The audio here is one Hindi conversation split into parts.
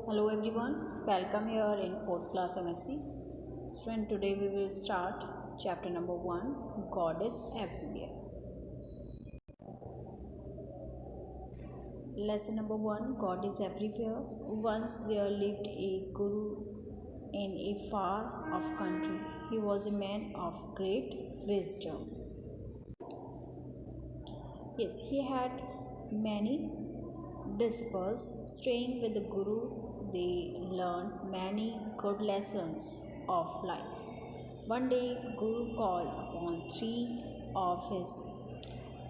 Hello everyone, welcome here in 4th class MSc. Student, today we will start chapter number 1, God is everywhere. Lesson number 1, God is everywhere. Once there lived a guru in a far off country. He was a man of great wisdom. Yes, he had many disciples. Staying with the Guru, they learned many good lessons of life. One day, Guru called upon 3 of his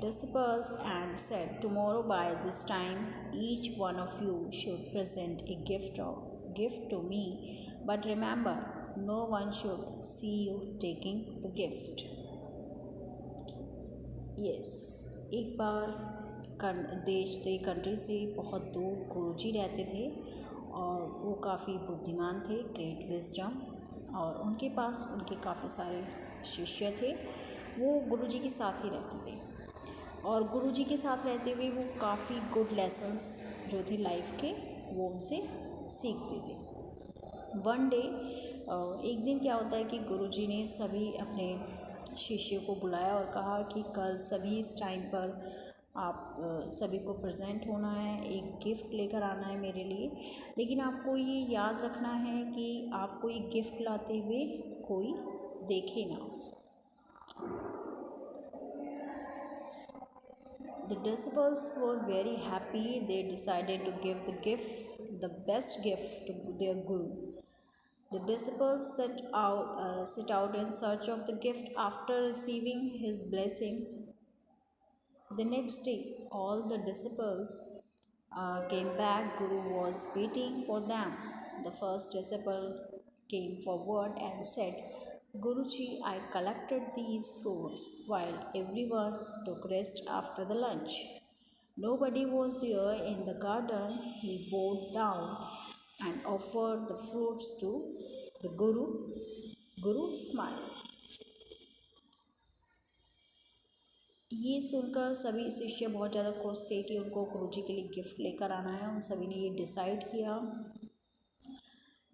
disciples and said, "Tomorrow by this time, each one of you should present a gift to me. But remember, no one should see you taking the gift." Yes, एक बार देश से कंट्री से बहुत दूर गुरुजी रहते थे और वो काफ़ी बुद्धिमान थे, ग्रेट विजडम, और उनके पास उनके काफ़ी सारे शिष्य थे। वो गुरुजी के साथ ही रहते थे और गुरुजी के साथ रहते हुए वो काफ़ी गुड लेसन्स जो थे लाइफ के वो उनसे सीखते थे। वन डे एक दिन क्या होता है कि गुरुजी ने सभी अपने शिष्यों को बुलाया और कहा कि कल सभी इस टाइम पर आप सभी को प्रेजेंट होना है, एक गिफ्ट लेकर आना है मेरे लिए, लेकिन आपको ये याद रखना है कि आपको ये गिफ्ट लाते हुए कोई देखे ना। The disciples were very happy. They decided to give the best gift to their guru. The disciples set out in search of the gift. After receiving his blessings, the next day, all the disciples came back. Guru was waiting for them. The first disciple came forward and said, "Guruji, I collected these fruits while everyone took rest after the lunch. Nobody was there in the garden." He bowed down and offered the fruits to the Guru. Guru smiled. ये सुनकर सभी शिष्य बहुत ज़्यादा खुश थे कि उनको गुरुजी के लिए गिफ्ट लेकर आना है। उन सभी ने ये डिसाइड किया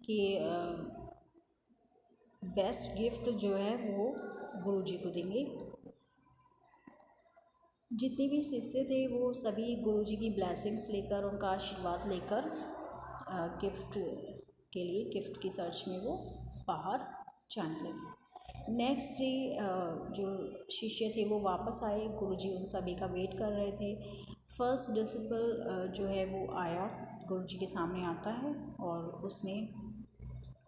कि बेस्ट गिफ्ट जो है वो गुरुजी को देंगे। जितने भी शिष्य थे वो सभी गुरुजी की ब्लेसिंग्स लेकर, उनका आशीर्वाद लेकर गिफ्ट के लिए, गिफ्ट की सर्च में वो बाहर जाने लगे। नेक्स्ट डे जो शिष्य थे वो वापस आए। गुरुजी उन सभी का वेट कर रहे थे। फर्स्ट डिसिपल जो है वो आया, गुरुजी के सामने आता है और उसने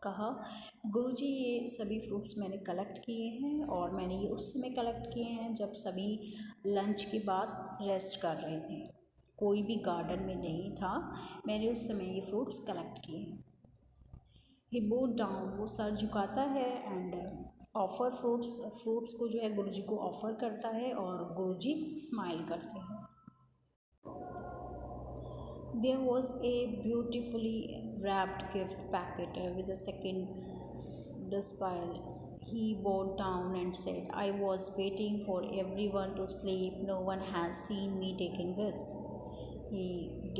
कहा, "गुरुजी, ये सभी फ्रूट्स मैंने कलेक्ट किए हैं और मैंने ये उस समय कलेक्ट किए हैं जब सभी लंच के बाद रेस्ट कर रहे थे। कोई भी गार्डन में नहीं था, मैंने उस समय ये फ्रूट्स कलेक्ट किए हैं।" ही बोड डाउन, वो सर झुकाता है एंड ऑफ़र फ्रूट्स को जो है गुरुजी को ऑफ़र करता है और गुरुजी स्माइल करते हैं। There was a beautifully wrapped gift packet with a second disciple. He bowed down and said, "I was waiting for everyone to sleep. No one has seen me taking this." He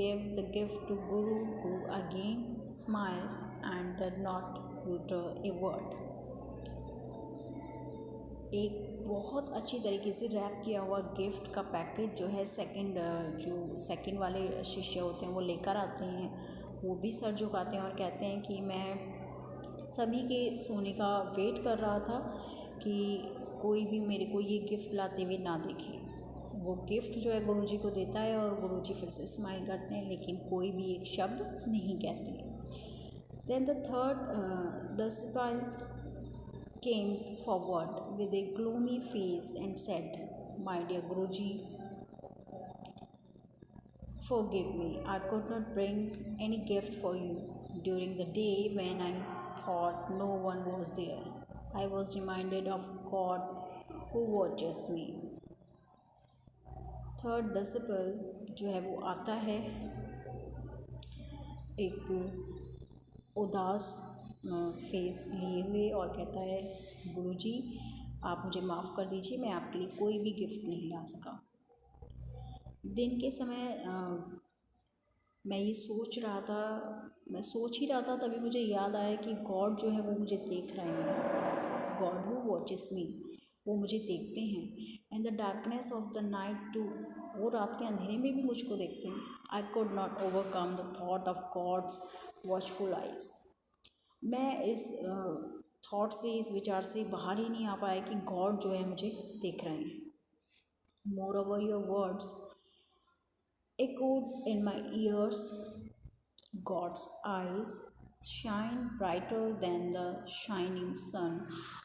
gave the gift to Guru, who again smiled and did not utter a word. एक बहुत अच्छी तरीके से रैप किया हुआ गिफ्ट का पैकेट जो है सेकंड वाले शिष्य होते हैं वो लेकर आते हैं। वो भी सर झुकाते हैं और कहते हैं कि मैं सभी के सोने का वेट कर रहा था कि कोई भी मेरे को ये गिफ्ट लाते हुए ना देखे। वो गिफ्ट जो है गुरुजी को देता है और गुरुजी फिर से स्माइल करते हैं, लेकिन कोई भी एक शब्द नहीं कहते। Then the third disciple came forward with a gloomy face and said, "My dear Guruji, forgive me. I could not bring any gift for you during the day when I thought no one was there. I was reminded of God who watches me." Third disciple जो है वो आता है एक उदास फेस लिए हुए और कहता है, "गुरुजी, आप मुझे माफ़ कर दीजिए, मैं आपके लिए कोई भी गिफ्ट नहीं ला सका।" दिन के समय मैं ये सोच रहा था, मैं सोच ही रहा था, तभी मुझे याद आया कि गॉड जो है वो मुझे देख रहे हैं। गॉड हु वॉचेस मी, वो मुझे देखते हैं। In the darkness of the night too, वो रात के अंधेरे में भी मुझको देखते हैं। I could not overcome the thought of God's watchful eyes. मैं इस थॉट से, इस विचार से बाहर ही नहीं आ पाया कि गॉड जो है मुझे देख रहे हैं। More over your words echoed in my ears. God's eyes shine brighter than the shining sun,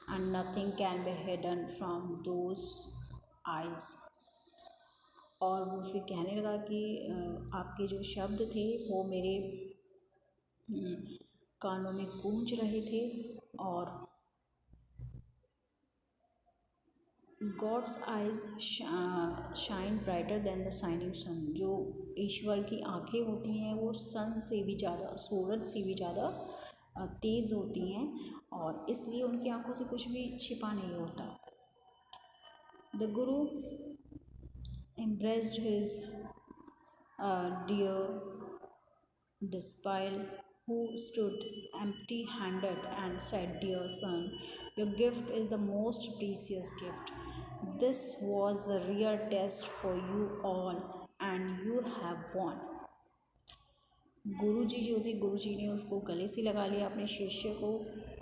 and nothing can be hidden from those eyes. और वो फिर कहने लगा कि आपके जो शब्द थे वो मेरे कानों में गूंज रहे थे, और God's eyes shine brighter than the shining sun, जो ईश्वर की आंखें होती हैं वो सन से भी ज़्यादा, सूरज से भी ज़्यादा तेज़ होती हैं, और इसलिए उनकी आंखों से कुछ भी छिपा नहीं होता। The Guru embraced his dear disciple who stood empty-handed and said, "Dear son, your gift is the most precious gift. This was the real test for you all, and you have won." गुरुजी जो थे, गुरुजी ने उसको गले से लगा लिया अपने शिष्य को,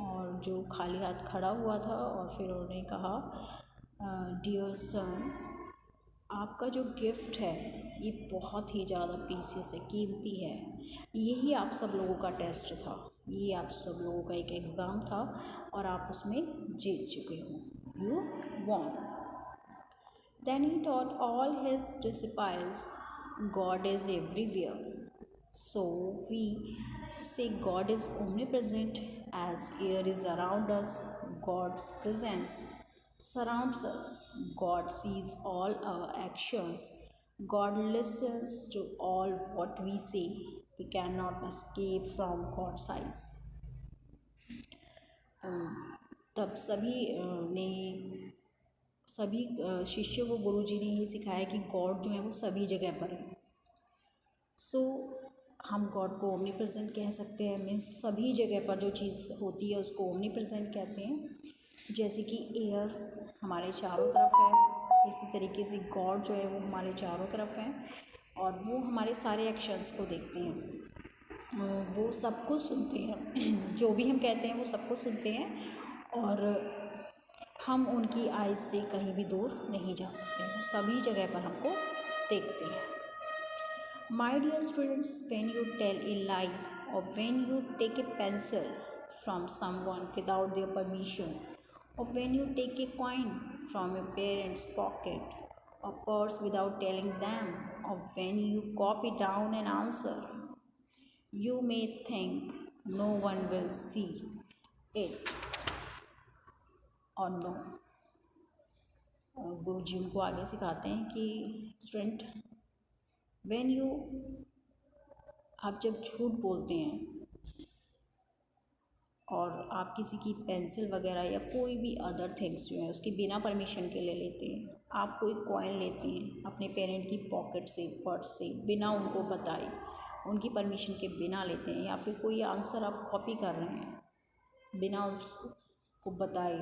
और जो खाली हाथ खड़ा हुआ था, और फिर उन्होंने कहा, डियर सन, आपका जो गिफ्ट है ये बहुत ही ज़्यादा प्रीसियस है, कीमती है। यही आप सब लोगों का टेस्ट था, ये आप सब लोगों का एक एग्ज़ाम था, और आप उसमें जीत चुके हो। You won. Then he taught all his disciples, God is everywhere. So we say God is omnipresent, as air is around us. God's presence surrounds us. God sees all our actions. God listens to all what we say. We cannot escape from God's eyes. तब सभी शिष्यों को गुरुजी ने ये सिखाया कि गॉड जो है वो सभी जगह पर है। सो हम गॉड को ओमनी प्रेजेंट कह सकते हैं, मीन्स सभी जगह पर जो चीज़ होती है उसको ओमनी प्रेजेंट कहते हैं। जैसे कि एयर हमारे चारों तरफ है, इसी तरीके से गॉड जो है वो हमारे चारों तरफ है, और वो हमारे सारे एक्शंस को देखते हैं, वो सब कुछ सुनते हैं। जो भी हम कहते हैं वो सब कुछ सुनते हैं, और हम उनकी आइज़ से कहीं भी दूर नहीं जा सकते, सभी जगह पर हमको देखते हैं। My dear students, when you tell a lie, or when you take a pencil from someone without their permission, or when you take a coin from your parents' pocket or purse without telling them, or when you copy down an answer, you may think no one will see it or no. गुरुजी उनको आगे सिखाते हैं कि स्टूडेंट, आप जब झूठ बोलते हैं और आप किसी की पेंसिल वगैरह या कोई भी अदर थिंग्स जो है उसकी बिना परमिशन के ले लेते हैं, आप कोई कॉइन लेते हैं अपने पेरेंट की पॉकेट से, पर्स से, बिना उनको बताए, उनकी परमिशन के बिना लेते हैं, या फिर कोई आंसर आप कॉपी कर रहे हैं बिना उसको बताए,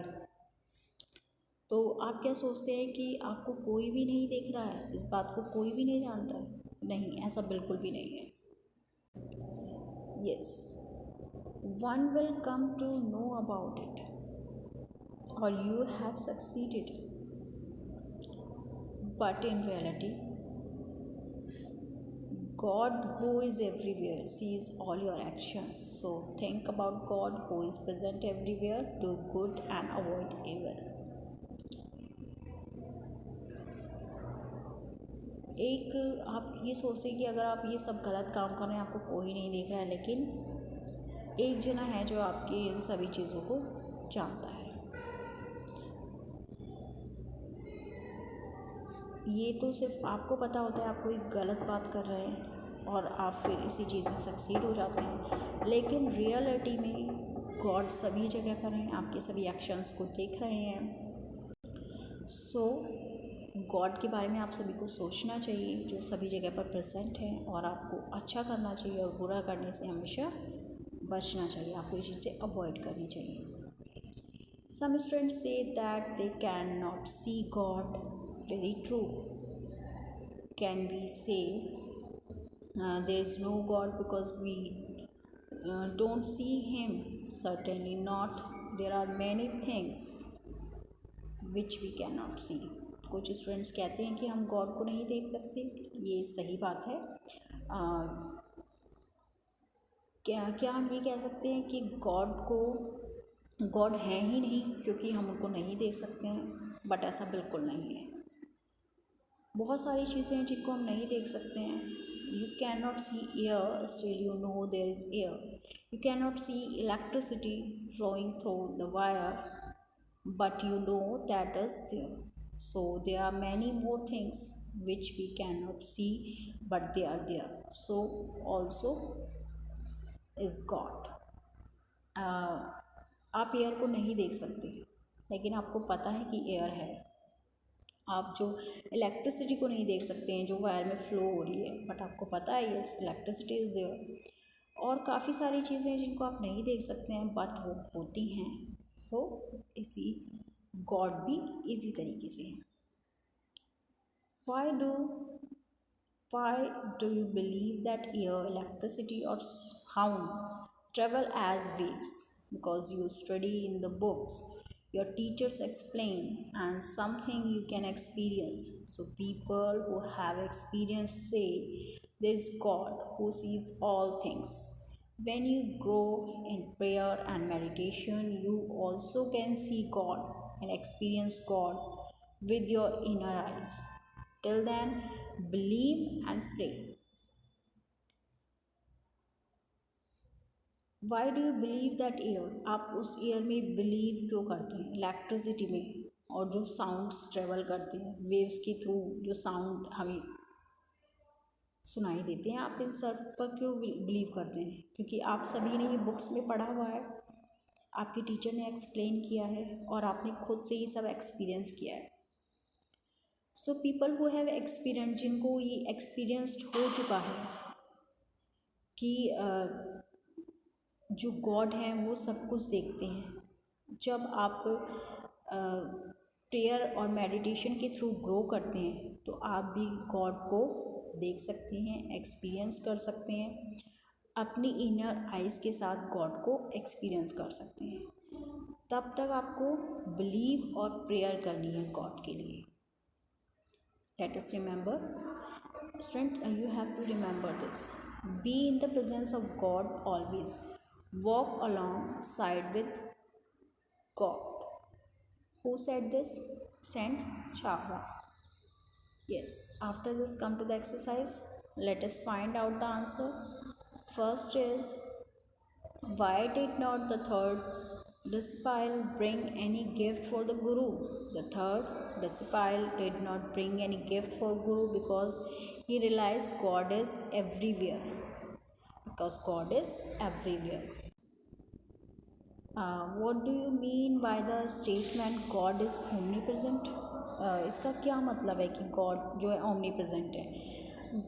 तो आप क्या सोचते हैं कि आपको कोई भी नहीं देख रहा है, इस बात को कोई भी नहीं जानता है? नहीं, ऐसा बिल्कुल भी नहीं है। Yes, one will come to know about it, or you have succeeded. But in reality, God who is everywhere sees all your actions. So think about God who is present everywhere, do good and avoid evil. एक आप ये सोचते कि अगर आप ये सब गलत काम कर रहे हैं, आपको कोई नहीं देख रहा है, लेकिन एक जना है जो आपकी इन सभी चीज़ों को जानता है। ये तो सिर्फ आपको पता होता है आप कोई गलत बात कर रहे हैं और आप फिर इसी चीज़ में सक्सीड हो जाते हैं, लेकिन रियलिटी में गॉड सभी जगह पर हैं, आपके सभी एक्शंस को देख रहे हैं। सो गॉड के बारे में आप सभी को सोचना चाहिए, जो सभी जगह पर प्रेजेंट है, और आपको अच्छा करना चाहिए और बुरा करने से हमेशा बचना चाहिए, आपको ये चीज़ें अवॉइड करनी चाहिए। Some students say that they cannot see God. Very true. Can we say there is no God because we don't see Him? Certainly not. There are many things which we cannot see. कुछ स्टूडेंट्स कहते हैं कि हम गॉड को नहीं देख सकते, ये सही बात है। क्या हम ये कह सकते हैं कि गॉड है ही नहीं क्योंकि हम उनको नहीं देख सकते हैं? बट ऐसा बिल्कुल नहीं है। बहुत सारी चीज़ें हैं जिनको हम नहीं देख सकते हैं। You can not see air, still you know there is air. You can not see electricity flowing through the wire, but you know that is there. So there are many more things which we cannot see, but they are there. So also is God. आप एयर को नहीं देख सकते, लेकिन आपको पता है कि एयर है। आप जो इलेक्ट्रिसिटी को नहीं देख सकते हैं जो वायर में फ़्लो हो रही है, बट आपको पता है यस इलेक्ट्रिसिटी इज़ देयर। और काफ़ी सारी चीज़ें हैं जिनको आप नहीं देख सकते हैं बट वो होती हैं। सो इसी गॉड भी इसी तरीके से है। Why do you believe that air, electricity or sound travel as waves? Because you study in the books, your teachers explain, and something you can experience. So people who have experience say there is God who sees all things. When you grow in prayer and meditation, you also can see God and experience God with your inner eyes. Till then, believe and pray. Why do you believe that air? आप उस एयर में बिलीव क्यों करते हैं? इलेक्ट्रिसिटी में, और जो साउंड्स ट्रेवल करते हैं वेव्स के थ्रू, जो साउंड हमें सुनाई देते हैं, आप इन सब पर क्यों बिलीव करते हैं? क्योंकि आप सभी ने ये बुक्स में पढ़ा हुआ है, आपके टीचर ने एक्सप्लेन किया है, और आपने खुद से ये सब एक्सपीरियंस किया है। So people who have experience, जिनको ये एक्सपीरियंस्ड हो चुका है कि जो गॉड है वो सब कुछ देखते हैं। जब आप प्रेयर और मेडिटेशन के थ्रू ग्रो करते हैं तो आप भी गॉड को देख सकते हैं, एक्सपीरियंस कर सकते हैं, अपनी इनर आइज़ के साथ गॉड को एक्सपीरियंस कर सकते हैं। तब तक आपको बिलीव और प्रेयर करनी है गॉड के लिए। Let us remember, student, you have to remember this. Be in the presence of God always. Walk alongside with God. Who said this? Saint Chava. Yes, after this come to the exercise. Let us find out the answer. First is, why did not the third disciple bring any gift for the Guru? The third disciple did not bring any gift for Guru because he realized God is everywhere. Because God is everywhere. What do you mean by the statement God is omnipresent? इसका क्या मतलब है कि God जो है omnipresent है?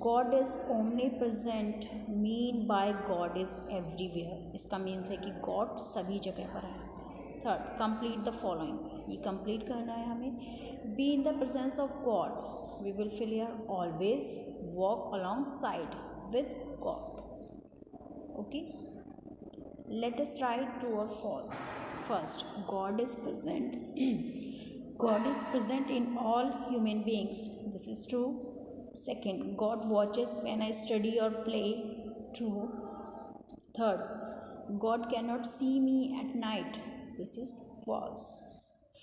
God is omnipresent mean by God is everywhere. इसका मीन्स है कि God सभी जगह पर है। Third, complete the following. ये complete करना है हमें। Be in the presence of God. We will fill here always. Walk alongside with God. Okay. Let us write true or false. First, God is present. God is present in all human beings. This is true. Second, God watches when I study or play. True. Third, God cannot see me at night. This is false.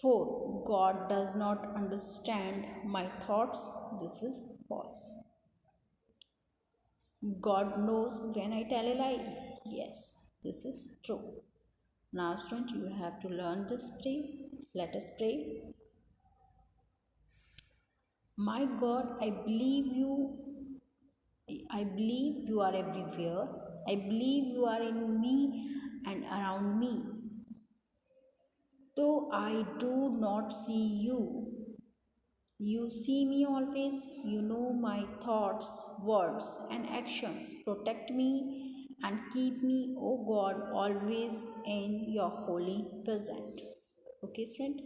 Fourth, God does not understand my thoughts. This is false. God knows when I tell a lie. Yes, this is true. Now, student, you have to learn this prayer. Let us pray. My God, I believe you. I believe you are everywhere. I believe you are in me and around me. Though I do not see you, You see me always, you know my thoughts, words, and actions. Protect me and keep me, O God, always in your holy present. Okay, student,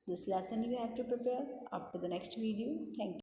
this lesson you have to prepare. Up to the next video. Thank you.